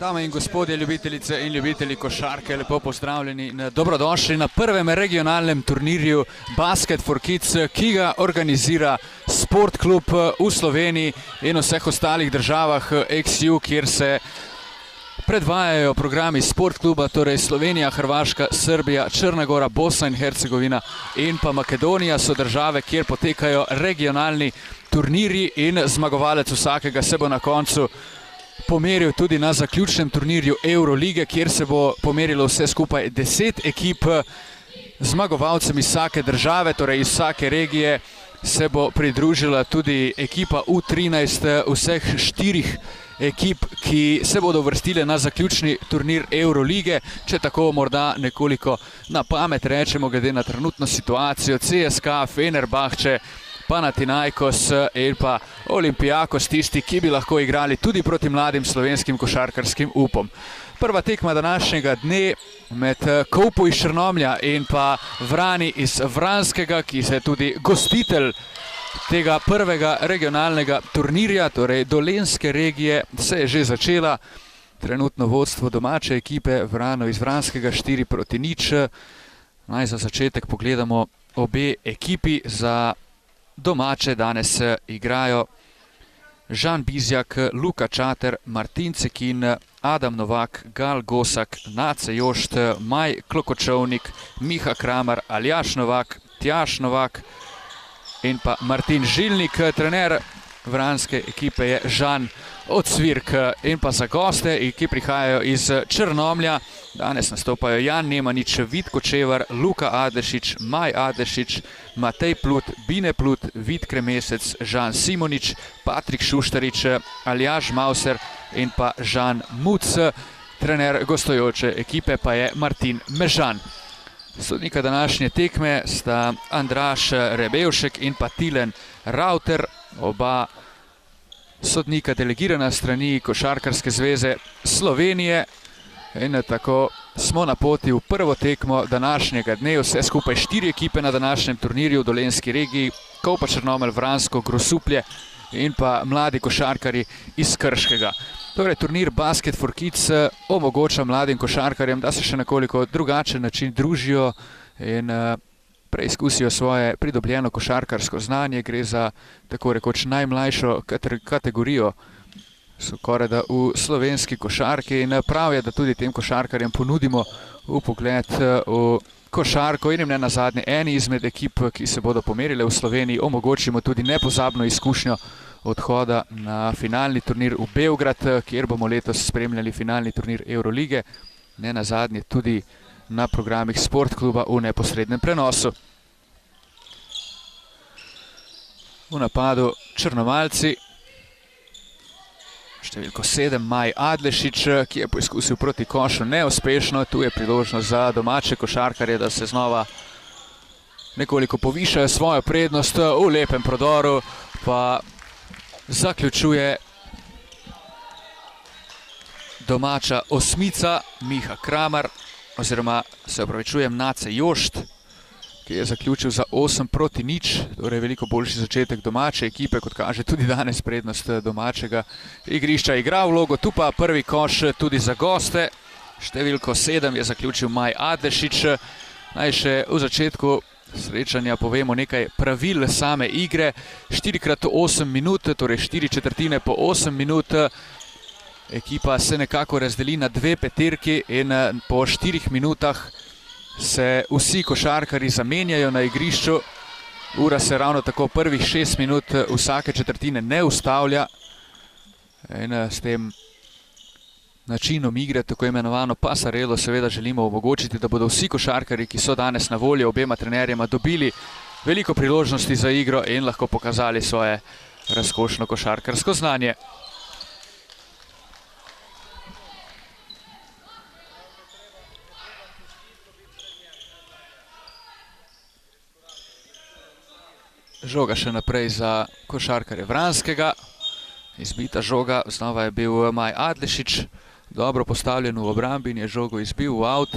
Dame in gospodje, ljubitelice in ljubitelji košarke, lepo pozdravljeni in dobrodošli na prvem regionalnem turnirju Basket for Kids, ki ga organizira Sport klub v Sloveniji in vseh ostalih državah XU, kjer se predvajajo programi Sport kluba, torej Slovenija, Hrvaška, Srbija, Črna Gora, Bosna in Hercegovina in pa Makedonija so države, kjer potekajo regionalni turnirji in zmagovalec vsakega se bo na koncu pomeril tudi na zaključnem turnirju Eurolige, kjer se bo pomerilo vse skupaj 10 ekip. Zmagovalcem iz vsake države, torej iz vsake regije, se bo pridružila tudi ekipa U13 vseh 4 ekip, ki se bodo uvrstile na zaključni turnir Eurolige. Če tako morda nekoliko na pamet rečemo, glede na trenutno situacijo, CSKA, Fenerbahče, Panathinaikos in pa Olympiakos, tisti, ki bi lahko igrali tudi proti mladim slovenskim košarkarskim upom. Prva tekma današnjega dne med Kovpo iz Črnomlja in pa Vrani iz Vranskega, ki je tudi gostitelj tega prvega regionalnega turnirja, torej Dolenjske regije, se je že začela. Trenutno vodstvo domače ekipe Vrano iz Vranskega 4-0. Naj za začetek pogledamo obe ekipi. Za domače danes igrajo Žan Bizjak, Luka Čater, Martin Cekin, Adam Novak, Gal Gosak, Nace Jošt, Maj Klokočovnik, Miha Kramar, Aljaš Novak, Tjaš Novak in pa Martin Žilnik. Trener vranske ekipe je Žan Ocvirk. In pa za goste, ki prihajajo iz Črnomlja, danes nastopajo Jan Nemanič, Vid Kočevar, Luka Adešič, Maj Adešič, Matej Plut, Bine Plut, Vid Kremesec, Žan Simonič, Patrik Šuštarič, Aljaž Mauser in pa Žan Muc. Trener gostujoče ekipe pa je Martin Mežan. Sodnika današnje tekme sta Andraž Rebevšek in pa Tilen Rauter, oba sodnika delegirana strani Košarkarske zveze Slovenije. In tako smo na poti v prvo tekmo današnjega dne. Vse skupaj 4 ekipe na današnjem turnirju v Dolenjski regiji, Kovpo, Črnomelj, Vransko, Grosuplje in pa mladi košarkari iz Krškega. Torej, turnir Basket for Kids omogoča mladim košarkarjem, da se še nekoliko drugačen način družijo in preizkusijo svoje pridobljeno košarkarsko znanje. Gre za tako rekoč najmlajšo kategorijo skorajda v slovenski košarki in prav je, da tudi tem košarkarjem ponudimo vpogled v košarko in jim ne nazadnje eni izmed ekip, ki se bodo pomerile v Sloveniji, omogočimo tudi nepozabno izkušnjo odhoda na finalni turnir v Beograd, kjer bomo letos spremljali finalni turnir Eurolige, ne nazadnje tudi na programih Sport kluba v neposrednem prenosu. V napadu Črnomaljci, številko 7 Maj Adlešič, ki je poizkusil proti košu neuspešno. Tu je priložnost za domače košarkarje, da se znova nekoliko povišajo svojo prednost. V lepem prodoru pa zaključuje domača osmica Miha Kramar, oziroma se opravičujem, Nace Jošt, ki je zaključil za 8-0, torej veliko boljši začetek domače ekipe, kot kaže tudi danes prednost domačega igrišča igra vlogo. Tu pa prvi koš tudi za goste, številko 7 je zaključil Maj Adlešič. Naj še v začetku srečanja povemo nekaj pravil same igre. 4x8 minut, torej 4 četrtine po 8 minut. Ekipa se nekako razdeli na 2 peterki in po 4 minutah se vsi košarkari zamenjajo na igrišču. Ura se ravno tako prvih 6 minut vsake četrtine ne ustavlja. In s tem načinom igre, tako imenovano pasarelo, seveda želimo omogočiti, da bodo vsi košarkari, ki so danes na voljo obema trenerjema, dobili veliko priložnosti za igro in lahko pokazali svoje razkošno košarkarsko znanje. Žoga še naprej za košarkarje Vranskega. Izbita žoga, znova je bil Maj Adlešič. Dobro postavljen v obrambi in je žogo izbil v out.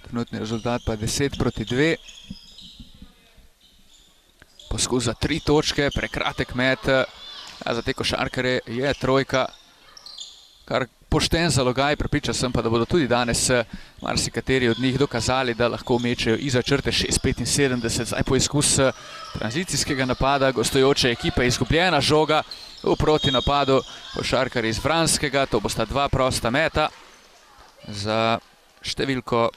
Trenutni rezultat pa 10-2. Poskus za 3 točke, prekratek met. Za te košarkare je trojka kar pošten zalogaj, prepričan sem pa, da bodo tudi danes marsikateri od njih dokazali, da lahko mečejo iza črte 6:75. Zdaj poizkus tranzicijskega napada gostujoče ekipe, izgubljena žoga v protinapadu košarkarji iz Vranskega. To bosta dva prosta meta za številko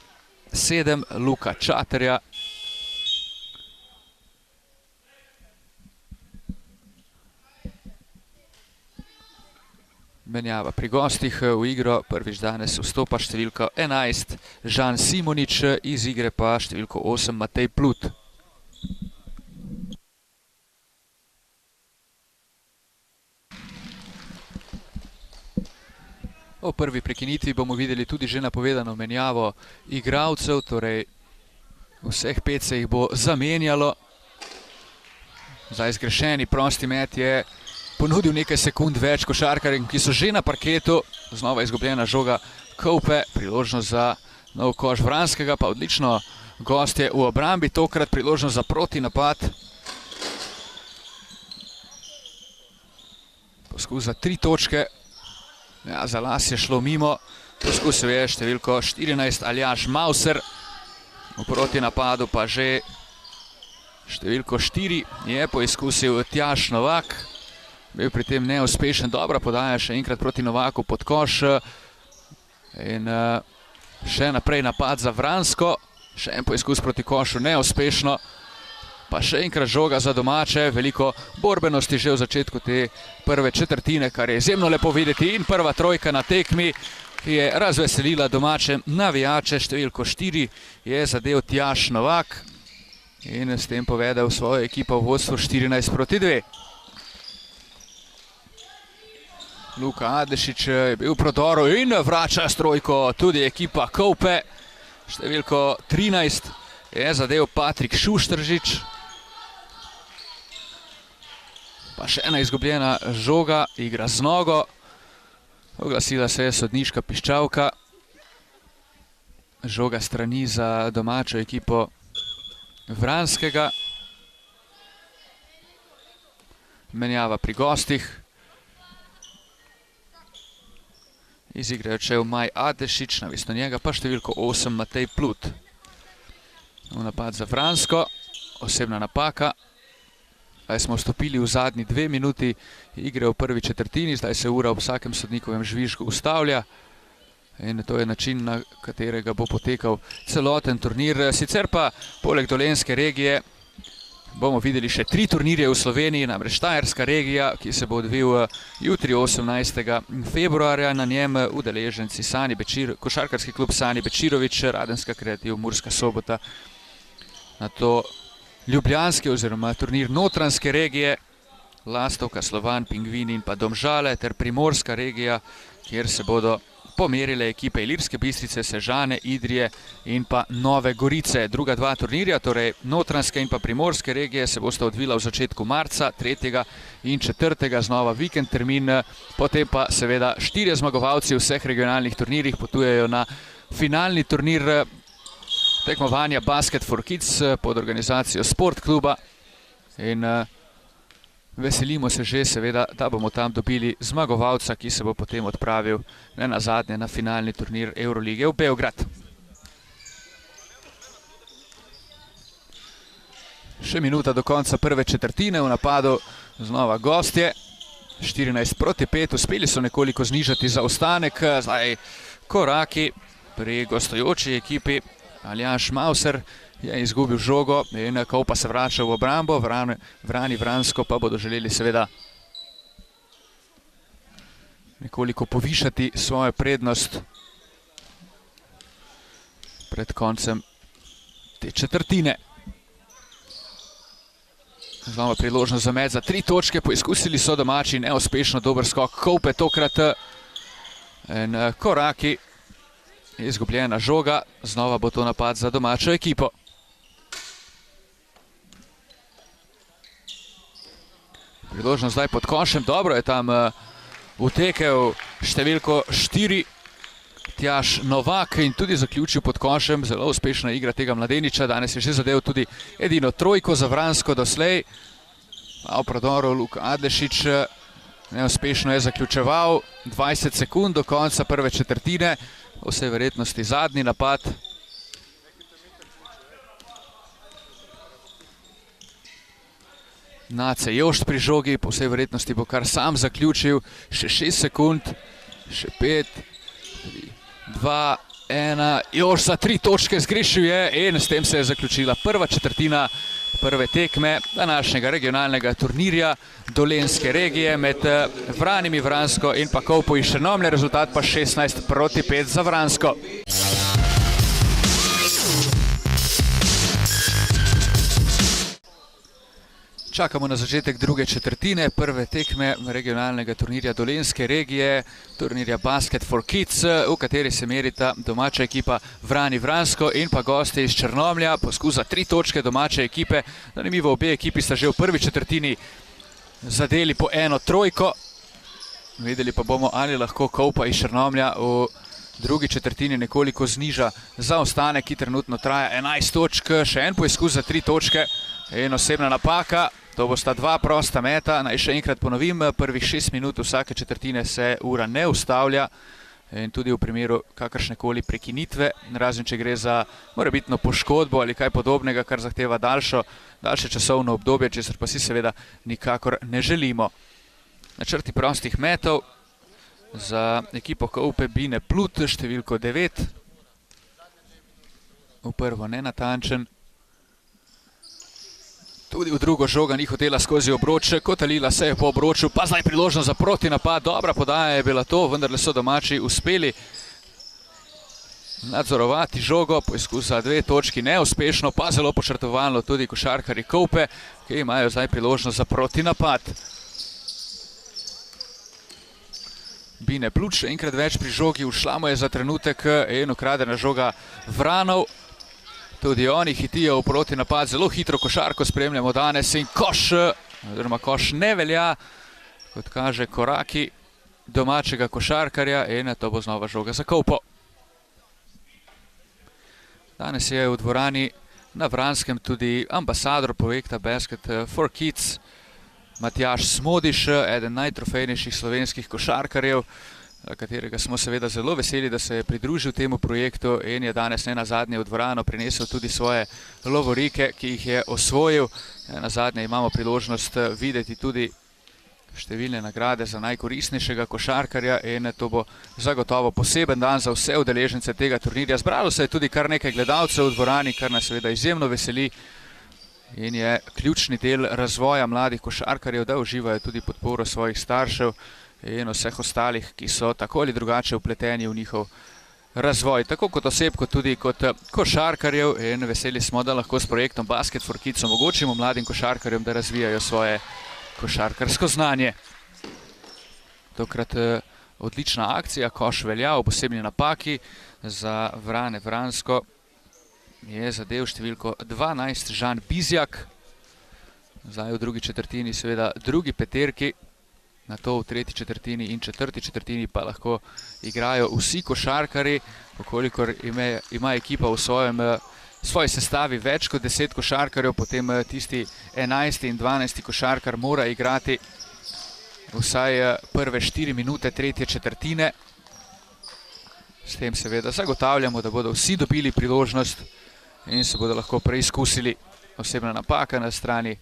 7 Luka Čaterja. Menjava pri gostih v igro, prvič danes vstopa številka 11 Žan Simonič, iz igre pa številko 8 Matej Plut. O prvi prekinitvi bomo videli tudi že napovedano menjavo igralcev, torej vseh 5 se jih bo zamenjalo. Zdaj zgrešeni prosti met je ponudil nekaj sekund več košarkarjem, ki so že na parketu. Znova izgubljena žoga Kope, priložnost za nov koš Vranskega, pa odlično gostje v obrambi, tokrat priložnost za protinapad. Poskus za 3 točke. Ja, za las je šlo mimo. Poskusil je številko 14 Aljaž Mauser. V protinapadu pa že številko 4 je poizkusil Tjaž Novak. Bil pri tem neuspešen, dobra podaja še enkrat proti Novaku pod koš. In še naprej napad za Vransko. Še en poizkus proti košu, neuspešno. Pa še enkrat žoga za domače, veliko borbenosti že v začetku te prve četrtine, kar je izjemno lepo videti. In prva trojka na tekmi, ki je razveselila domače navijače. Številko 4 je zadev Tjaž Novak in s tem povedal svojo ekipo v vodstvu 14:2. Luka Adešič je bil v prodoru in vrača s trojko tudi ekipa Kope. Številko 13 je zadev Patrik Šuštržič. Pa še ena izgubljena žoga, igra z nogo. Oglasila se je sodniška piščalka. Žoga strani za domačo ekipo Vranskega. Menjava pri gostih. Iz igre je odšel Maj Adešič, namesto njega pa številko 8 Matej Plut. V napad za Vransko, osebna napaka. Zdaj smo vstopili v zadnji 2 minuti igre v prvi četrtini, zdaj se ura ob vsakem sodnikovem žvižgu ustavlja. In to je način, na katerega bo potekal celoten turnir. Sicer pa poleg dolenjske regije bomo videli še 3 turnirje v Sloveniji, namreč Štajerska regija, ki se bo odvil jutri 18. februarja. Na njem udeleženci košarkarski klub Sani Bečirović, Radenska Kreativ, Murska Sobota. Na to ljubljanski oziroma turnir Notranjske regije, Lastovka, Slovan, Pingvini in pa Domžale, ter Primorska regija, kjer se bodo pomerile ekipe Ilirske Bistrice, Sežane, Idrije in pa Nove Gorice. Druga 2 turnirja, torej Notranjske in pa Primorske regije, se bosta odvila v začetku marca, 3. in 4. znova vikend termin. Potem pa seveda 4 zmagovalci v vseh regionalnih turnirjih potujejo na finalni turnir tekmovanja Basket for Kids pod organizacijo Sport kluba. In veselimo se že seveda, da bomo tam dobili zmagovalca, ki se bo potem odpravil nenazadnje na finalni turnir Eurolige v Beograd. Še minuta do konca prve četrtine, v napadu znova gostje. 14:5, uspeli so nekoliko znižati zaostanek. Zdaj koraki pri gostujoči ekipi. Aljaž Mauser je izgubil žogo in Kopa se vrača v obrambo. Vrani Vransko pa bodo želeli seveda nekoliko povišati svojo prednost pred koncem te četrtine. Znova priložnost za met za 3 točke. Poizkusili so domači, neuspešno dober skok Kope tokrat. In koraki, izgubljena žoga, znova bo to napad za domačo ekipo. Priložnost zdaj pod košem, dobro je tam utekel številko 4 Tjaž Novak in tudi zaključil pod košem. Zelo uspešna igra tega mladeniča, danes je že zadev tudi edino trojko za Vransko doslej. V prodoru Luka Adešič, Neuspešno je zaključeval, 20 sekund do konca prve četrtine, po vsej verjetnosti zadnji napad. Nace Jošt pri žogi, po vsej verjetnosti bo kar sam zaključil, še 6 sekund, še 5, 3, 2, 1, Jošt za 3 točke zgrešil je in s tem se je zaključila prva četrtina prve tekme današnjega regionalnega turnirja Dolenjske regije med Vranimi Vransko in pa Kolpo iz Črnomlja, rezultat pa 16-5 za Vransko. Čakamo na začetek druge četrtine prve tekme regionalnega turnirja Dolenjske regije, turnirja Basket for Kids, v kateri se merita domača ekipa Vrani Vransko in pa gosti iz Črnomlja. Poskus za 3 točke domače ekipe. Zanimivo, obe ekipi sta že v prvi četrtini zadeli po 1 trojko. Videli pa bomo, ali lahko Kolpa iz Črnomlja v drugi četrtini nekoliko zniža zaostanek, ki trenutno traja 11 točk. Še en poskus za 3 točke in osebna napaka. To bosta 2 prosta meta. Naj še enkrat ponovim, prvih 6 minut vsake četrtine se ura ne ustavlja in tudi v primeru kakršnekoli prekinitve, razen če gre za morebitno poškodbo ali kaj podobnega, kar zahteva daljše časovno obdobje, česar pa si seveda nikakor ne želimo. Načrti prostih metov za ekipo Kolpe Bine Plut, številko 9. V prvo nenatančen. Tudi v drugo žoga ni hotela skozi obroč, kotalila se je po obroču, pa zdaj priložnost za protinapad. Dobra podaja je bila to, vendarle so domači uspeli nadzorovati žogo. Poizkus za 2 točki neuspešno, pa zelo počrtovalno tudi košarkarji Kolpe, ki imajo zdaj priložnost za protinapad. Bine Plut še enkrat več pri žogi, ušla mu je za trenutek in ukradena žoga Vranov. Tudi oni hitijo v protinapad, zelo hitro košarko spremljamo danes in koš, oziroma koš ne velja, kot kaže koraki domačega košarkarja in to bo znova žoga za Kolpo. Danes je v dvorani na Vranskem tudi ambasador projekta Basket for Kids, Matjaž Smodiš, eden najtrofejnejših slovenskih košarkarjev, katerega smo seveda zelo veseli, da se je pridružil temu projektu in je danes nenazadnje v dvorano prinesel tudi svoje lovorike, ki jih je osvojil. Nenazadnje imamo priložnost videti tudi številne nagrade za najkoristnejšega košarkarja in to bo zagotovo poseben dan za vse udeležence tega turnirja. Zbralo se je tudi kar nekaj gledalcev v dvorani, kar nas seveda izjemno veseli in je ključni del razvoja mladih košarkarjev, da uživajo tudi podporo svojih staršev in vseh ostalih, ki so tako ali drugače vpleteni v njihov razvoj, tako kot oseb, kot tudi kot košarkarjev, in veseli smo, da lahko s projektom Basket for Kids omogočimo mladim košarkarjem, da razvijajo svoje košarkarsko znanje. Tokrat odlična akcija, koš velja ob posebni napaki za Vrane Vransko. Je zadev številko 12 Žan Bizjak. Zdaj v drugi četrtini seveda drugi peterki, na to v tretji četrtini in četrti četrtini pa lahko igrajo vsi košarkari, kolikor ima ekipa v svoji sestavi več kot 10 košarkarjev, potem tisti 11. in 12. košarkar mora igrati vsaj prve 4 minute tretje četrtine. S tem seveda zagotavljamo, da bodo vsi dobili priložnost in se bodo lahko preizkusili. Osebna napaka na strani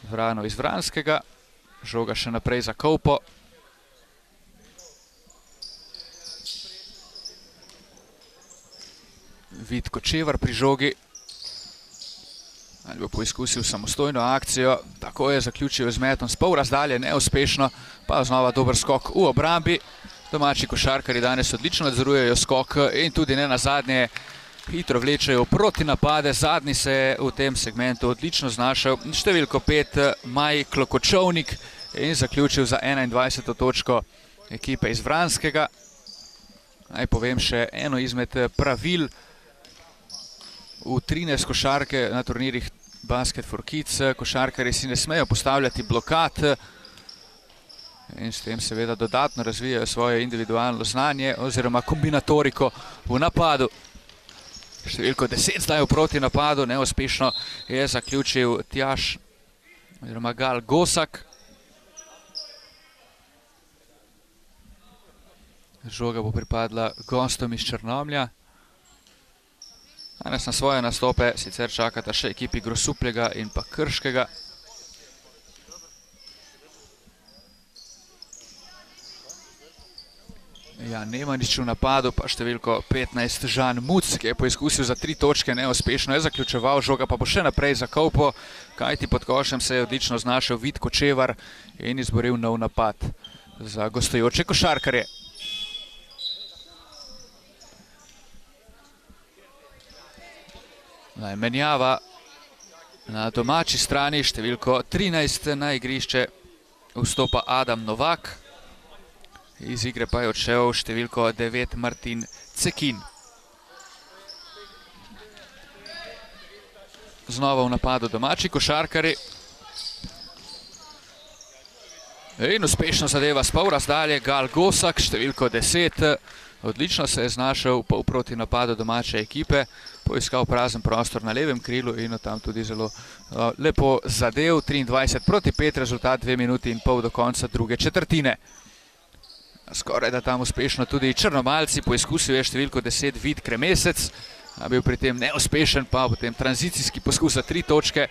Vranov iz Vranskega. Žoga še naprej za Kolpo. Vid Kočevar pri žogi. Ali bo poizkusil samostojno akcijo. Tako je zaključil z metom s pol razdalje, neuspešno, pa znova dober skok v obrambi. Domači košarkari danes odlično nadzorujejo skok in tudi ne nazadnje hitro vlečejo proti napade. Zadnji se je v tem segmentu odlično znašel številko 5 Maj Klokočovnik in zaključil za 21. točko ekipe iz Vranskega. Naj povem še eno izmed pravil v 13 košarke na turnirjih Basket for Kids. Košarkarji si ne smejo postavljati blokad in s tem seveda dodatno razvijajo svoje individualno znanje oziroma kombinatoriko v napadu. Številko 10 zdaj v proti napadu, neuspešno je zaključil Tjaž oziroma Gal Gosak. Žoga bo pripadla gostom iz Črnomlja. Danes na svoje nastope sicer čakata še ekipi Grosuplja in pa Krškega. Jan Nemanič v napadu, pa številko 15 Žan Muc, ki je poizkusil za 3 točke, neuspešno je zaključeval, žoga pa bo še naprej za Kovpo, kajti pod košem se je odlično znašel Vid Kočevar in izboril nov napad za gostujoče košarkarje. Menjava na domači strani, številko 13 na igrišče vstopa Adam Novak. Iz igre pa je odšel številko 9 Martin Cekin. Znova v napadu domači košarkari. In uspešno zadeva s pol razdalje Gal Gosak, številko 10. Odlično se je znašel pol proti napadu domače ekipe. Poiskal prazen prostor na levem krilu in tam tudi zelo lepo zadev. 23-5, rezultat 2 minuti in pol do konca druge četrtine. Skoraj da tam uspešno tudi Črnomaljci, poizkusil je številko 10 Vid Kremesec, a bil pri tem neuspešen, pa potem tranzicijski poskus za 3 točke,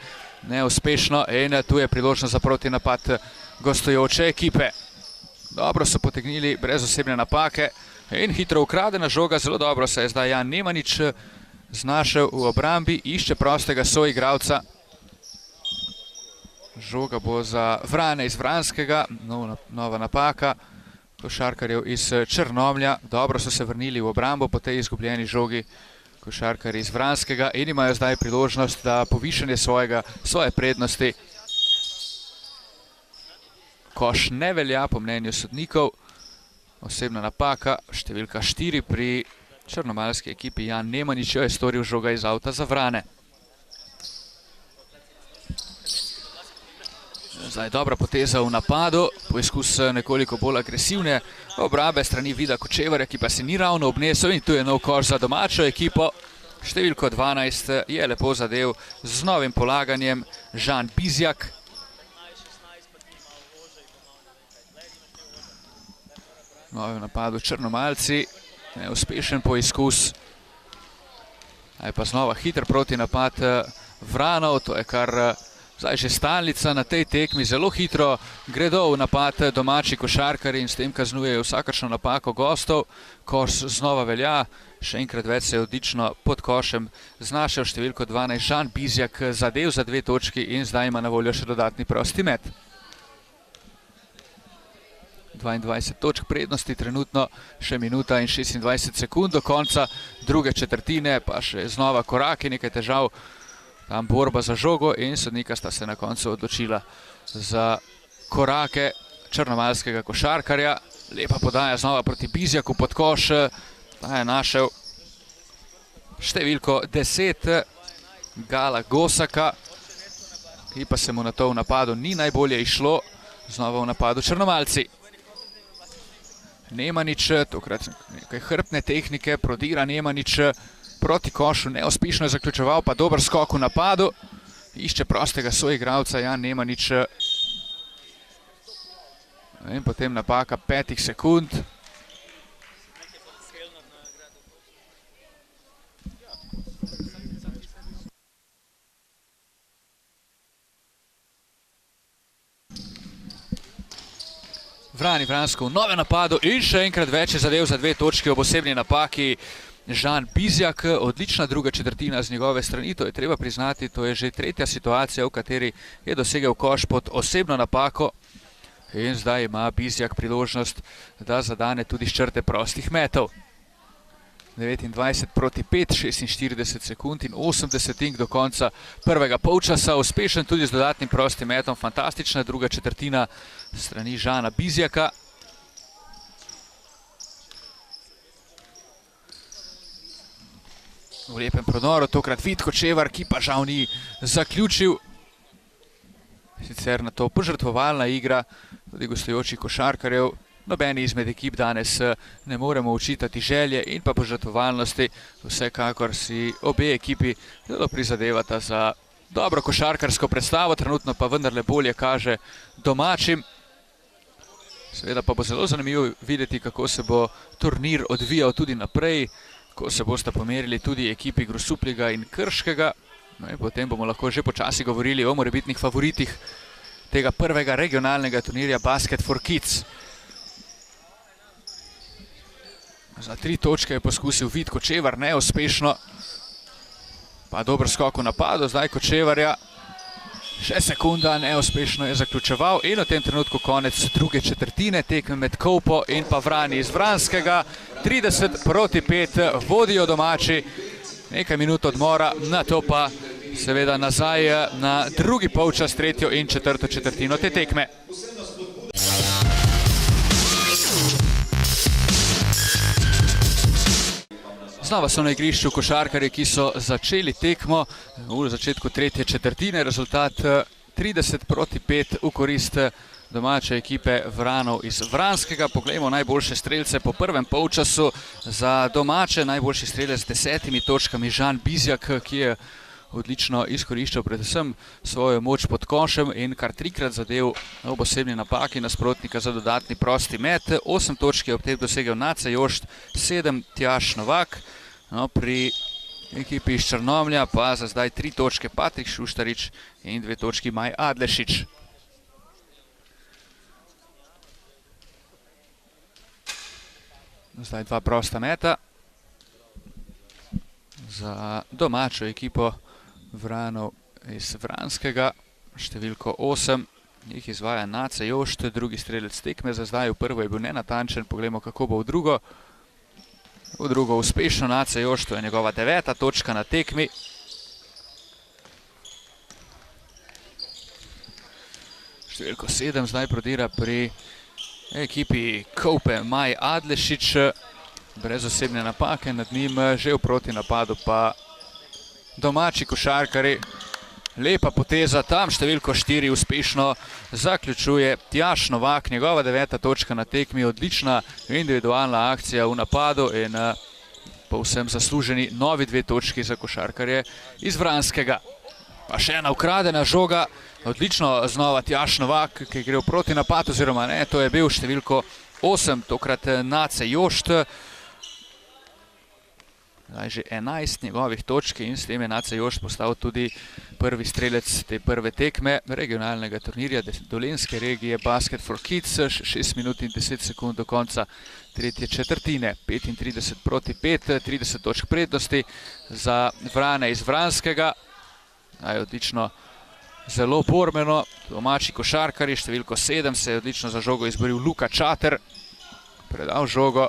neuspešno in tu je priložnost za protinapad gostujoče ekipe. Dobro so potegnili brez osebne napake in hitro ukradena žoga, zelo dobro se je zdaj Jan Nemanič znašel v obrambi, išče prostega soigralca. Žoga bo za Vrane iz Vranskega, nova napaka košarkarjev iz Črnomlja. Dobro so se vrnili v obrambo po tej izgubljeni žogi košarkarji iz Vranskega in imajo zdaj priložnost za povišanje svoje prednosti. Koš ne velja po mnenju sodnikov. Osebna napaka, številka 4 pri črnomaljski ekipi. Jan Nemanič je storil žoga iz avta za Vrane. Zdaj dobra poteza v napadu, poizkus nekoliko bolj agresivne obrambe strani Vida Kočevarja, ki pa se ni ravno obnesel in tu je nov koš za domačo ekipo. Številko 12 je lepo zadev z novim polaganjem Žan Bizjak. Novi v napadu Črnomaljci, neuspešen poizkus. Zdaj pa znova hiter protinapad Vranov, to je kar zdaj že stalnica na tej tekmi, zelo hitro gredo v napad domači košarkari in s tem kaznujejo vsakršno napako gostov. Koš znova velja, še enkrat več se je odlično pod košem znašel številko 12 Žan Bizjak, zadev za 2 točki in zdaj ima na voljo še dodatni prosti met. 22 točk prednosti, trenutno še minuta in 26 sekund do konca druge četrtine, pa še znova koraki, nekaj težav. Tam borba za žogo in sodnika sta se na koncu odločila za korake črnomaljskega košarkarja. Lepa podaja znova proti Bizjaku pod koš. Ta je našel številko 10 Gala Gosaka, ki pa se mu na to v napadu ni najbolje išlo. Znova v napadu Črnomaljci. Nemanič, tokrat nekaj hrbtne tehnike, prodira Nemanič proti košu, neuspešno je zaključeval, pa dober skok v napadu. Išče prostega soigralca Jan Nemanič. In potem napaka 5 sekund. Vrani Vransko v novem napadu in še enkrat več je zadev za 2 točke ob osebni napaki. Žan Bizjak, odlična druga četrtina z njegove strani, to je treba priznati, to je že tretja situacija, v kateri je dosegel koš pod osebno napako. In zdaj ima Bizjak priložnost, da zadane tudi s črte prostih metov. 29-5, 46 sekund in 80 do konca prvega polčasa. Uspešen tudi z dodatnim prostim metom, fantastična druga četrtina strani Žana Bizjaka. V lepem prodoru, tokrat Vid Kočevar, ki pa žal ni zaključil. Sicer na to požrtvovalna igra tudi gostujočih košarkarjev. Nobeni izmed ekip danes ne moremo učitati želje in pa požrtvovalnosti. Vsekakor si obe ekipi zelo prizadevata za dobro košarkarsko predstavo, trenutno pa vendarle bolje kaže domačim. Seveda pa bo zelo zanimivo videti, kako se bo turnir odvijal tudi naprej, ko se boste pomerili tudi ekipi Grosupljiga in Krškega. No in potem bomo lahko že počasi govorili o morebitnih favoritih tega prvega regionalnega turnirja Basket for Kids. Za 3 točke je poskusil Vid Kočevar, neuspešno. Pa dober skok v napadu, zdaj Kočevarja. Še sekunda, neuspešno je zaključeval in v tem trenutku konec druge četrtine tekme med Koupo in pa Vrani iz Vranskega. 30-5 vodijo domači, nekaj minut odmora, na to pa seveda nazaj na drugi polčas, tretjo in četrto četrtino te tekme. Znova so na igrišču košarkarji, ki so začeli tekmo v začetku tretje četrtine. Rezultat 30-5 v korist domače ekipe Vranov iz Vranskega. Poglejmo najboljše strelce po prvem polčasu. Za domače najboljši strelec s 10 točkami Žan Bizjak, ki je odlično izkoriščal predvsem svojo moč pod košem in kar 3-krat zadev ob osebni napaki nasprotnika za dodatni prosti met. 8 točk je ob tem dosegel Nace Jošt, 7 Tjaž Novak. No, pri ekipi iz Črnomlja pa za zdaj 3 točke Patrik Šuštarič in 2 točki Maj Adlešič. Zdaj 2 prosta meta za domačo ekipo Vranov iz Vranskega. Številko 8 jih izvaja Nace Jošt, drugi strelec tekme za zdaj. V prvo je bil nenatančen, poglejmo kako bo v drugo. V drugo uspešno Nace Jošt, to je njegova 9. točka na tekmi. Številko 7 zdaj prodira pri ekipi Koupe Maj Adlešič. Brez osebne napake, nad njim že v protinapadu pa domači košarkari. Lepa poteza tam, številko 4 uspešno zaključuje Tjaž Novak, njegova 9. točka na tekmi, odlična individualna akcija v napadu in povsem zasluženi novi 2 točki za košarkarje iz Vranskega. Pa še ena ukradena žoga, odlično znova Tjaž Novak, ki gre v protinapad, oziroma ne, to je bil številko 8, tokrat Nace Jošt. Zdaj že 11 njegovih točk in s tem je Nace Jošt postal tudi prvi strelec te prve tekme regionalnega turnirja Dolenjske regije Basket for Kids. 6 minut in 10 sekund do konca tretje četrtine. 35-5, 30 točk prednosti za Vrane iz Vranskega. Odlično, zelo bormeno, domači košarkari. Številko 7 se je odlično za žogo izboril Luka Čater. Predal žogo.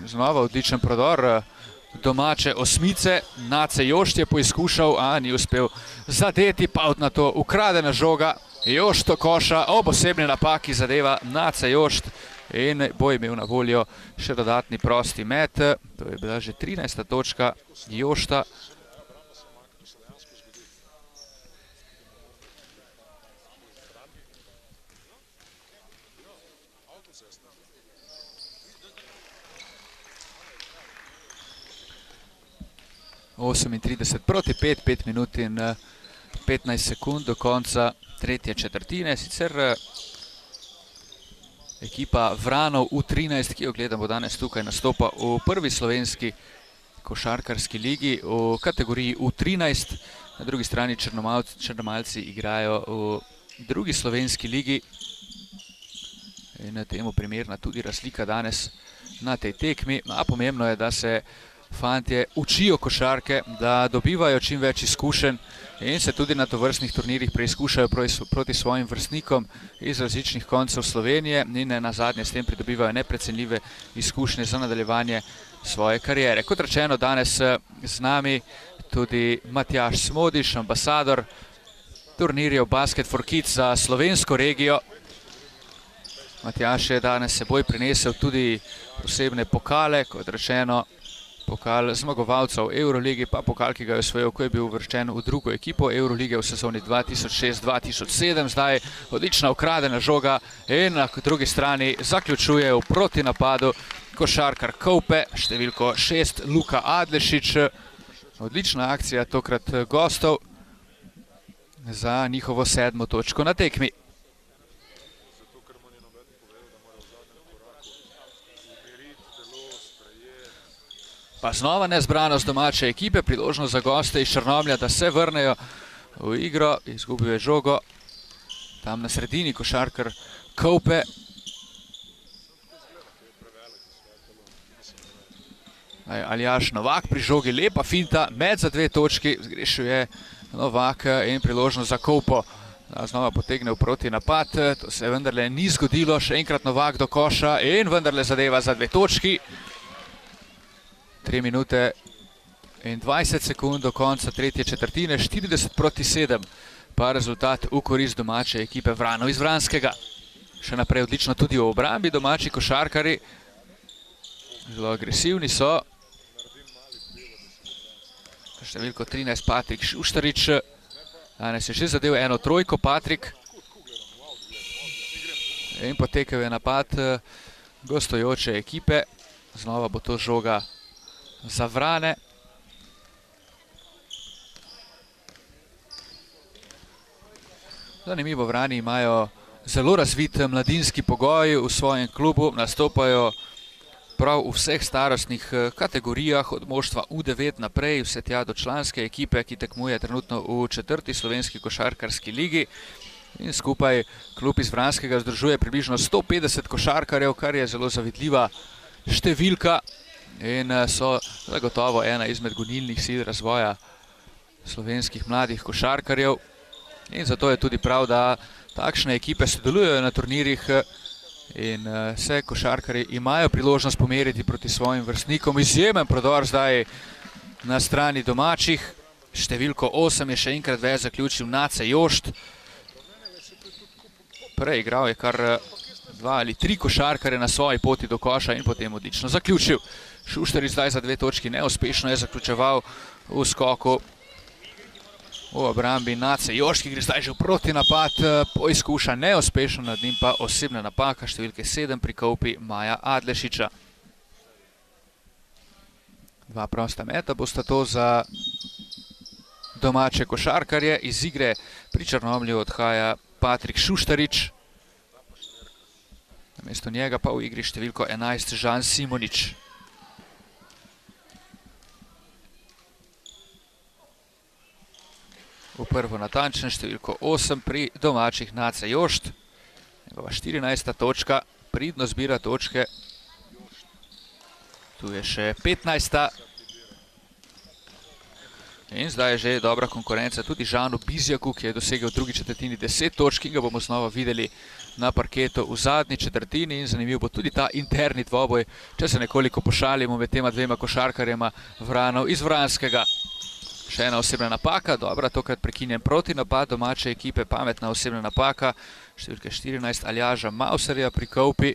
Znova odličen prodor domače osmice. Nace Jošt je poizkušal, a ni uspel zadeti, pa na to ukradena žoga. Jošt do koša, ob osebni napaki zadeva Nace Jošt in bo imel na voljo še dodatni prosti met. To je bila že 13. točka Jošta. (38 proti 5, 5 minut in 15 sekund do konca tretje četrtine. Sicer ekipa Vranov U13, ki jo gledamo danes tukaj, nastopa v prvi slovenski košarkarski ligi v kategoriji U13. Na drugi strani Črnomaljci igrajo v drugi slovenski ligi. In temu primerna tudi razlika danes na tej tekmi. A pomembno je, da se fantje učijo košarke, da dobivajo čim več izkušenj in se tudi na tovrstnih turnirjih preizkušajo proti svojim vrstnikom iz različnih koncev Slovenije in nazadnje s tem pridobivajo neprecenljive izkušnje za nadaljevanje svoje kariere. Kot rečeno, danes z nami tudi Matjaž Smodiš, ambasador turnirjev Basket for Kids za slovensko regijo. Matjaž je danes seboj prinesel tudi posebne pokale, kot rečeno, pokal zmagovalcev v Euroligi, pa pokal, ki ga je osvojil, ko je bil uvrščen v drugo ekipo Eurolige v sezoni 2006-2007. Zdaj odlična ukradena žoga in na drugi strani zaključuje v protinapadu košarkar Koupe, številko 6 Luka Adlešič. Odlična akcija tokrat gostov za njihovo 7. točko na tekmi. Pa znova nezbranost domače ekipe, priložnost za goste iz Črnomlja, da se vrnejo v igro. Izgubil je žogo. Tam na sredini košarkar Kope. Aljaž Novak pri žogi, lepa finta, med za 2 točki. Zgrešil je Novak in priložnost za Kopo. Znova potegne v proti napad. To se vendarle ni zgodilo. Še enkrat Novak do koša in vendarle zadeva za 2 točki. 3 minute in 20 sekund do konca tretje četrtine, 40-7, pa rezultat v korist domače ekipe Vranov iz Vranskega. Še naprej odlično tudi v obrambi domači košarkari. Zelo agresivni so. Številko 13 Patrik Šuštarič. Danes je že zadev 1 trojko Patrik. In potekel je napad gostujoče ekipe. Znova bo to žoga za Vrane. Zanimivo, Vrani imajo zelo razvit mladinski pogoj v svojem klubu, nastopajo prav v vseh starostnih kategorijah, od moštva U9 naprej, vse tja do članske ekipe, ki tekmuje trenutno v 4. slovenski košarkarski ligi. In skupaj klub iz Vranskega združuje približno 150 košarkarjev, kar je zelo zavidljiva številka. In so zagotovo ena izmed gonilnih sil razvoja slovenskih mladih košarkarjev. In zato je tudi prav, da takšne ekipe sodelujejo na turnirjih in se košarkarji imajo priložnost pomeriti proti svojim vrstnikom. Izjemen prodor zdaj na strani domačih. Številko 8 je še enkrat več zaključil Nace Jošt. Preigral je kar 2 ali 3 košarkare na svoji poti do koša in potem odlično zaključil. Šuštarič zdaj za 2 točki neuspešno je zaključeval v skoku v obrambi Nace Jošt, ki gre zdaj že v proti napad, poizkuša neuspešno, nad njim pa osebna napaka številke 7 pri Kopi Maja Adlešiča. 2 prosta meta bosta to za domače košarkarje. Iz igre pri Črnomlju odhaja Patrik Šuštarič. Namesto njega pa v igri številko 11 Žan Simonič. V prvo natančen številko 8 pri domačih Nace Jošt. Njegova 14. točka, pridno zbira točke. Tu je še 15. In zdaj je že dobra konkurenca tudi Žanu Bizjaku, ki je dosegel v drugi četrtini 10 točk in ga bomo znova videli na parketu v zadnji četrtini. In zanimiv bo tudi ta interni dvoboj, če se nekoliko pošalimo med tema 2 košarkarjema Vranov iz Vranskega. Še ena osebna napaka, dobra, tokrat prekinjen proti napad domače ekipe, pametna osebna napaka. Številke 14 Aljaža Mauserja pri Kopi.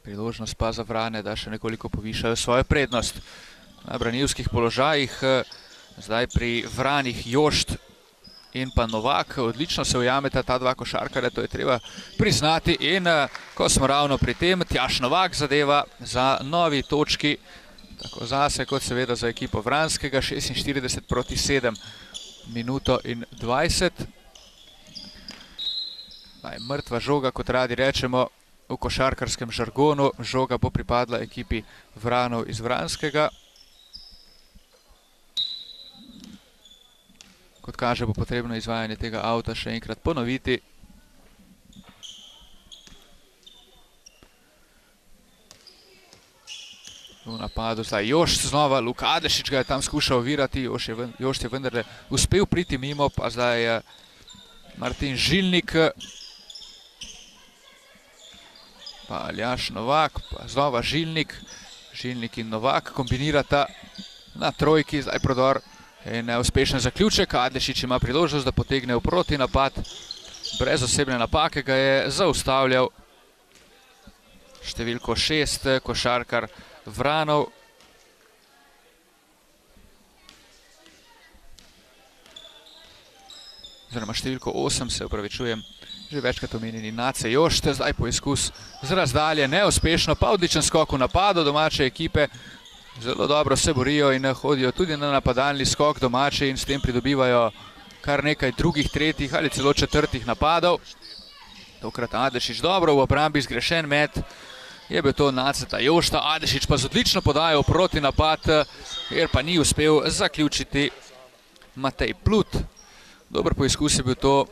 Priložnost pa za Vrane, da še nekoliko povišajo svojo prednost. Na branilskih položajih zdaj pri Vranih Jošt in pa Novak. Odlično se ujameta ta 2 košarkarja, to je treba priznati. In ko smo ravno pri tem, Tjaž Novak zadeva za novi točki. Tako zase, kot seveda za ekipo Vranskega, 46-7, minuto in 20. Mrtva žoga, kot radi rečemo v košarkarskem žargonu. Žoga bo pripadla ekipi Vranov iz Vranskega. Kot kaže, bo potrebno izvajanje tega avta še enkrat ponoviti. V napadu zdaj Jošt znova, Luka Adlešič ga je tam skušal ovirati, Jošt je vendarle uspel priti mimo, pa zdaj Martin Žilnik, pa Aljaž Novak, pa znova Žilnik. Žilnik in Novak kombinirata na trojki, zdaj prodor in neuspešen zaključek. Adlešič ima priložnost, da potegne v proti napad. Brez osebne napake ga je zaustavljal številko 6 košarkar Vranov. Oziroma številko 8, se upravičujem, že večkrat omenjeni Nace Jošt. Zdaj poizkus z razdalje, neuspešno, pa odličen skok v napadu domače ekipe. Zelo dobro se borijo in hodijo tudi na napadalni skok domači in s tem pridobivajo kar nekaj drugih, tretjih ali celo četrtih napadov. Tokrat Adlešič dobro v obrambi, zgrešen met. Je bil to Naceta Jošta, Adešič pa z odlično podajo proti napad, ker pa ni uspel zaključiti Matej Plut. Dober poizkus je bil to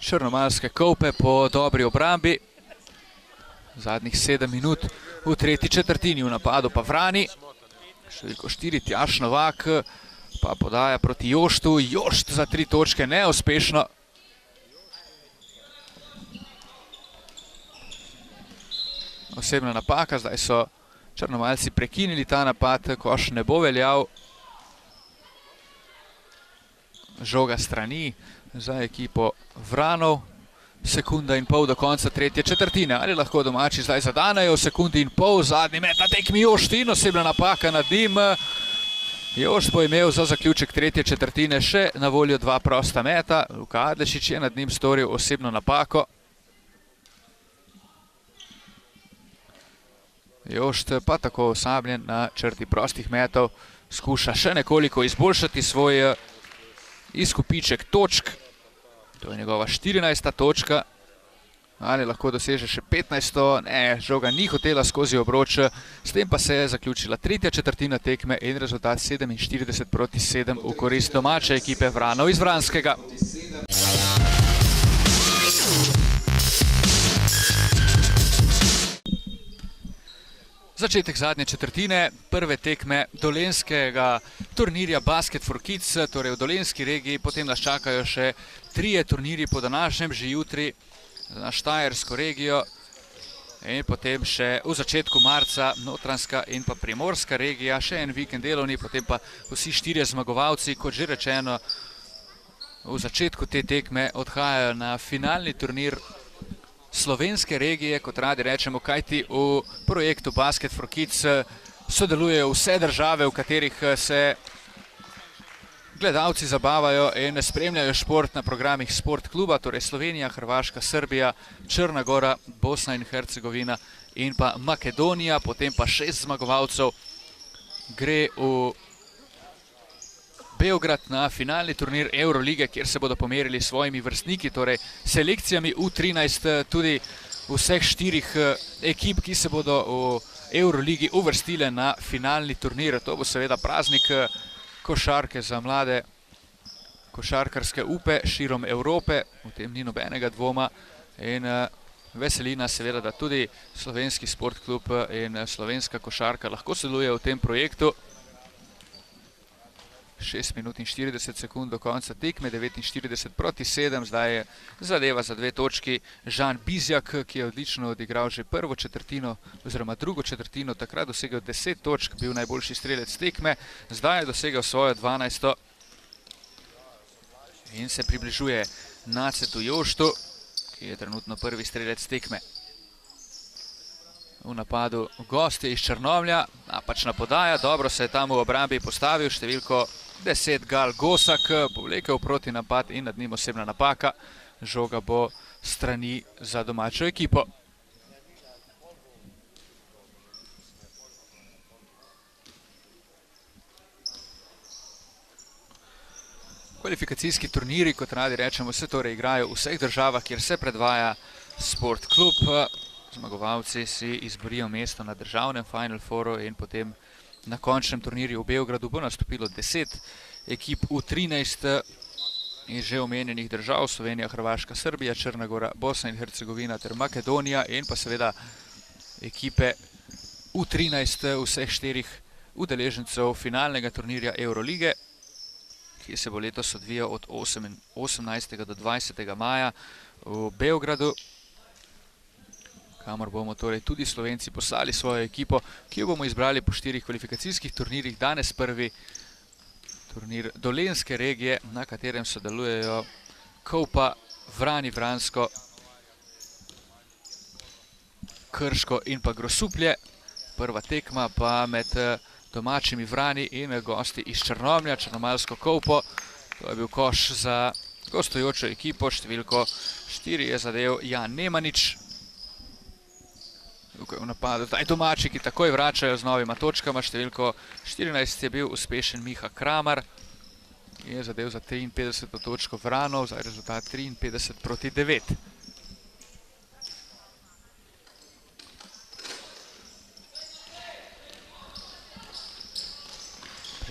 črnomaljske Kolpe po dobri obrambi. Zadnjih 7 minut v tretji četrtini, v napadu pa Vrani. Številko 4 Tjaž Novak pa podaja proti Joštu. Jošt za 3 točke neuspešno. Osebna napaka, zdaj so črnomaljci prekinili ta napad, koš ne bo veljal. Žoga strani za ekipo Vranov. Sekunda in pol do konca tretje četrtine. Ali lahko domači zdaj zadanejo? Sekundi in pol, zadnji met na tekmi Jošt in osebna napaka nad njim. Jošt bo imel za zaključek tretje četrtine še na voljo 2 prosta meta. Luka Adlešič je nad njim storil osebno napako. Jošt pa tako osabljen na črti prostih metov skuša še nekoliko izboljšati svoj izkupiček točk. To je njegova 14. točka. Ali lahko doseže še 15. Ne, žoga ni hotela skozi obroč. S tem pa se je zaključila tretja četrtina tekme in rezultat 47-7 v korist domače ekipe Vranov iz Vranskega. Začetek zadnje četrtine, prve tekme dolenskega turnirja Basket for Kids, torej v dolenski regiji, potem nas čakajo še 3 turnirji po današnjem, že jutri na Štajersko regijo in potem še v začetku marca Notranjska in pa Primorska regija, še en vikend delovni, potem pa vsi 4 zmagovalci, kot že rečeno, v začetku te tekme odhajajo na finalni turnir slovenske regije, kot radi rečemo, kajti v projektu Basket for Kids sodelujejo vse države, v katerih se gledalci zabavajo in spremljajo šport na programih Sport kluba, torej Slovenija, Hrvaška, Srbija, Črna Gora, Bosna in Hercegovina in pa Makedonija, potem pa 6 zmagovalcev gre v Beograd na finalni turnir Eurolige, kjer se bodo pomerili s svojimi vrstniki, torej selekcijami U13 tudi vseh 4 ekip, ki se bodo v Euroligi uvrstile na finalni turnir. To bo seveda praznik košarke za mlade košarkarske upe širom Evrope, v tem ni nobenega dvoma in veseli nas seveda, da tudi slovenski sport klub in slovenska košarka lahko sodeluje v tem projektu. 6 minut in 40 sekund do konca tekme, 49-7, zdaj je zadeva za 2 točki. Žan Bizjak, ki je odlično odigral že prvo četrtino oziroma drugo četrtino, takrat dosegel 10 točk, bil najboljši strelec tekme, zdaj je dosegel svojo 12. in se približuje Nacetu Joštu, ki je trenutno prvi strelec tekme. V napadu gostje iz Črnomlja, napačna podaja, dobro se je tam v obrambi postavil, številko 10 Gal Gosak, povlekel proti napad in nad njim osebna napaka. Žoga bo strani za domačo ekipo. Kvalifikacijski turniri, kot radi rečemo, se torej igrajo v vseh državah, kjer se predvaja Sport klub. Zmagovalci si izborijo mesto na državnem Final Fouru in potem na končnem turnirju v Beogradu bo nastopilo 10 ekip v 13 in že omenjenih držav, Slovenija, Hrvaška, Srbija, Črna Gora, Bosna in Hercegovina ter Makedonija in pa seveda ekipe v 13 vseh 4 udeležencev finalnega turnirja Eurolige, ki se bo letos odvijal od 18. do 20. maja v Beogradu, kamor bomo torej tudi Slovenci poslali svojo ekipo, ki jo bomo izbrali po 4 kvalifikacijskih turnirjih. Danes prvi turnir dolenske regije, na katerem sodelujejo Kolpa, Vrani, Vransko, Krško in pa Grosuplje. Prva tekma pa med domačimi Vrani in gosti iz Črnomlja, črnomaljsko Kolpo. To je bil koš za gostujočo ekipo, številko 4 je zadev Jan Nemanič. Tukaj v napadu zdaj domači, ki takoj vračajo z novima točkama. Številko 14 je bil uspešen Miha Kramar, ki je zadev za 53. točko Vranov, zdaj rezultat 53-9.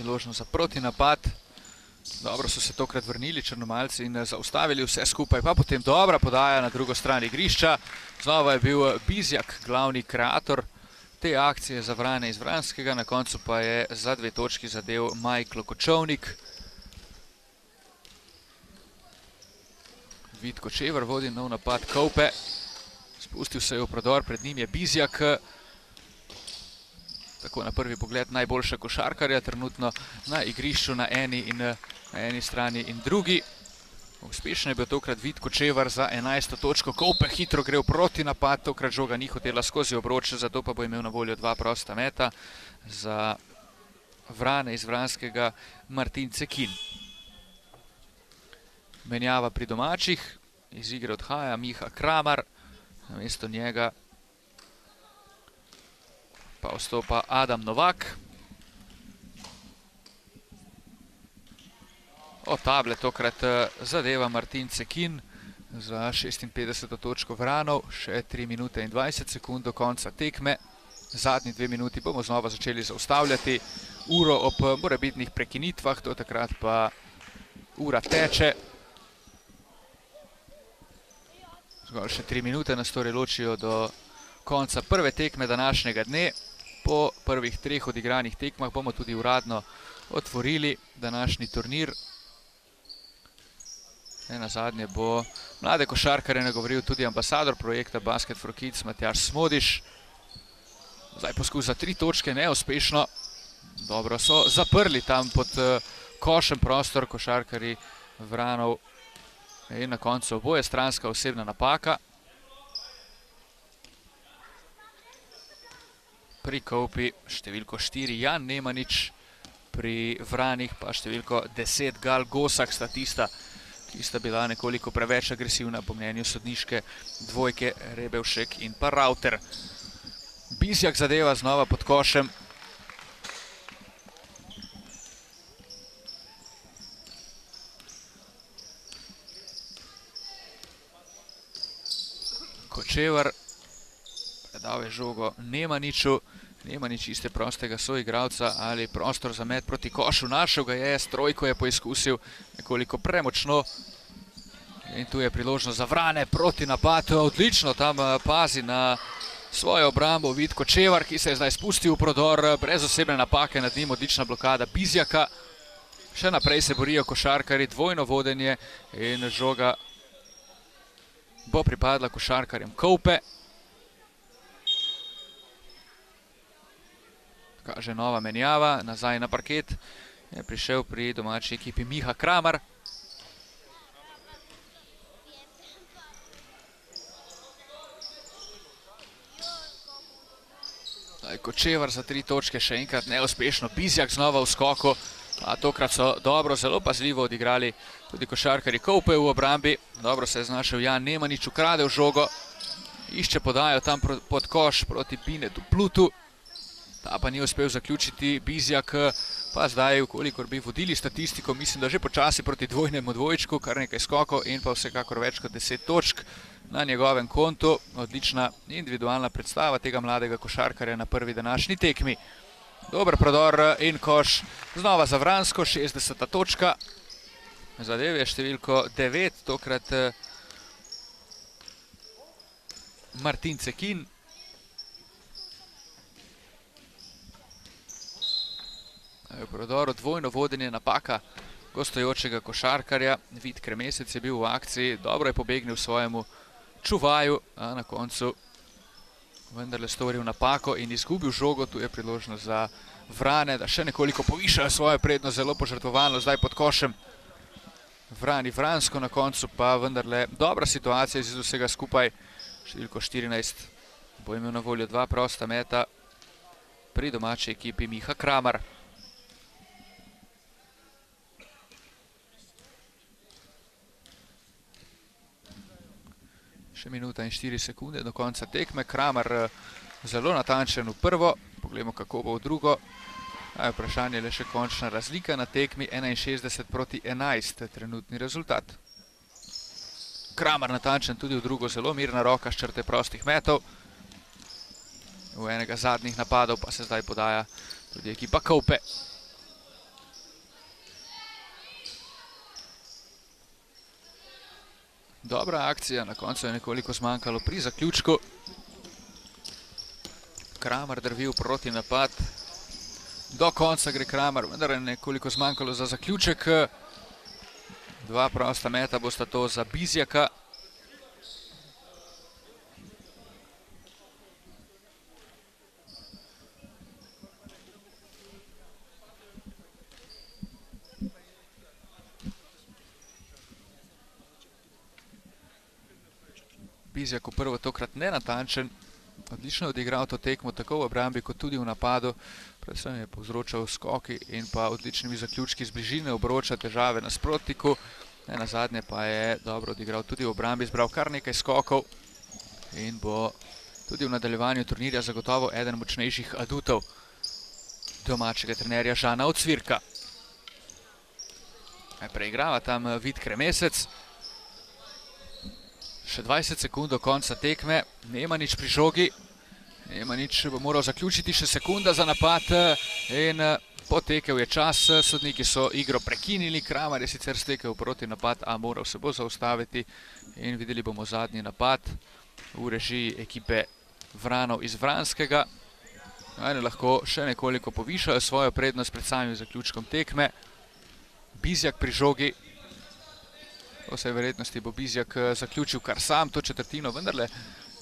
priložnost za protinapad. Dobro so se tokrat vrnili črnomalci in zaustavili vse skupaj, pa potem dobra podaja na drugo stran igrišča. Znova je bil Bizjak glavni kreator te akcije za Vrane iz Vranskega, na koncu pa je za 2 točki zadev Majklo Kočovnik. Vid Kočevar vodi nov napad Kaupe. Spustil se je v prodor, pred njim je Bizjak. Tako na prvi pogled najboljša košarkarja, trenutno na igrišču na eni strani in drugi. Uspešen je bil tokrat Vid Kočevar za 11. točko. Kaupe hitro gre v protinapad, tokrat žoga ni hotela skozi obroč, zato pa bo imel na voljo 2 prosta meta za Vrane iz Vranskega Martin Cekin. Menjava pri domačih, iz igre odhaja Miha Kramar, namesto njega pa vstopa Adam Novak. Od table tokrat zadeva Martin Cekin za 56. točko Vranov, še 3 minute in 20 sekund do konca tekme. Zadnji 2 minuti bomo znova začeli zaustavljati uro ob morebitnih prekinitvah, do takrat pa ura teče. Zgolj še 3 minute nas torej ločijo do konca prve tekme današnjega dne. Po prvih 3 odigranih tekmah bomo tudi uradno otvorili današnji turnir. Nazadnje bo mlade košarkarje nagovoril tudi ambasador projekta Basket for Kids Matjaž Smodiš. Zdaj poskus za 3 točke, neuspešno. Dobro so zaprli tam pod košem prostor košarkarji Vranov. In na koncu oboje stranska osebna napaka. Pri Kaupi številko 4 Jan Nemanič, pri Vranih pa številko 10 Gal Gosak sta tista, ki sta bila nekoliko preveč agresivna po mnenju sodniške dvojke Rebevšek in pa Rauter. Bizjak zadeva znova pod košem. Kočevar predal je žogo Nemaniču. Nemanič iste prostega soigralca ali prostor za met proti košu. Našel ga je, s trojko je poizkusil nekoliko premočno. In tu je priložnost za Vrane proti napadu. Odlično tam pazi na svojo obrambo Vid Kočevar, ki se je zdaj spustil v prodor brez osebne napake, nad njim odlična blokada Bizjaka. Še naprej se borijo košarkari, dvojno vodenje in žoga bo pripadla košarkarjem Kaupe. Kaže nova menjava, nazaj na parket je prišel pri domači ekipi Miha Kramar. Kočevar za 3 točke, še enkrat neuspešno. Bizjak znova v skoku, a tokrat so dobro, zelo pazljivo odigrali tudi košarkarji Kaupe v obrambi. Dobro se je znašel Jan Nemanič, ukradel žogo, išče podajo tam pod koš proti Binetu Plutu. Ta pa ni uspel zaključiti. Bizjak pa zdaj, kolikor bi vodili statistiko, mislim, da že počasi proti dvojnemu dvojčku, kar nekaj skokov in pa vsekakor več kot 10 točk na njegovem kontu. Odlična individualna predstava tega mladega košarkarja na prvi današnji tekmi. Dober prodor in koš znova za Vransko, 60. točka. Zadev je številko 9, tokrat Martin Cekin. V prodoru dvojno vodenje, napaka gostujočega košarkarja. Vid Kremesec je bil v akciji, dobro je pobegnil svojemu čuvaju, a na koncu vendarle storil napako in izgubil žogo. Tu je priložnost za Vrane, da še nekoliko povišajo svojo prednost, zelo požrtvovalno zdaj pod košem Vrani Vransko, na koncu pa vendarle dobra situacija iz vsega skupaj. Številko 14 bo imel na voljo 2 prosta meta pri domači ekipi Miha Kramar. Še minuta in 4 sekunde do konca tekme. Kramar zelo natančen v prvo, pogledamo kako bo v drugo. Vprašanje je le še končna razlika na tekmi, 61 proti 11 trenutni rezultat. Kramar natančen tudi v drugo, zelo mirna roka s črte prostih metov. V enega zadnjih napadov pa se zdaj podaja tudi ekipa Kaupe. Dobra akcija, na koncu je nekoliko zmanjkalo pri zaključku. Kramer drvi v proti napad. Do konca gre Kramer, vendar je nekoliko zmanjkalo za zaključek. Dva prosta meta bosta to za Bizjaka. Bizjak v prvo tokrat nenatančen. Odlično je odigral to tekmo tako v obrambi kot tudi v napadu. Predvsem je povzročal skoki in pa odličnimi zaključki z bližine obroča težave nasprotniku. Nazadnje pa je dobro odigral tudi v obrambi, zbral kar nekaj skokov in bo tudi v nadaljevanju turnirja zagotovo eden močnejših adutov domačega trenerja Žana Ocvirka. Preigrava tam Vid Kremesec. Še 20 sekund do konca tekme, Nemanič pri žogi. Nemanič bo moral zaključiti, še sekunda za napad in potekel je čas. Sodniki so igro prekinili, Kramer je sicer stekel proti napad, a moral se bo zaustaviti in videli bomo zadnji napad v režiji ekipe Vranov iz Vranskega. Lahko še nekoliko povišajo svojo prednost pred samim zaključkom tekme. Bizjak pri žogi. Po vsej verjetnosti bo Bizjak zaključil kar sam to četrtino, vendarle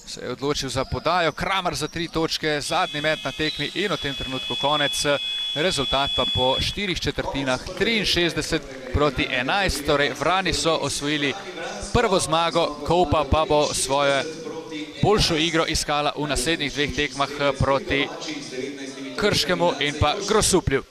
se je odločil za podajo. Kramer za 3 točke, zadnji met na tekmi in v tem trenutku konec. Rezultat pa po 4 četrtinah 63 proti 11. Torej Vrani so osvojili prvo zmago, Kolpa pa bo svojo boljšo igro iskala v naslednjih 2 tekmah proti Krškemu in pa Grosuplju.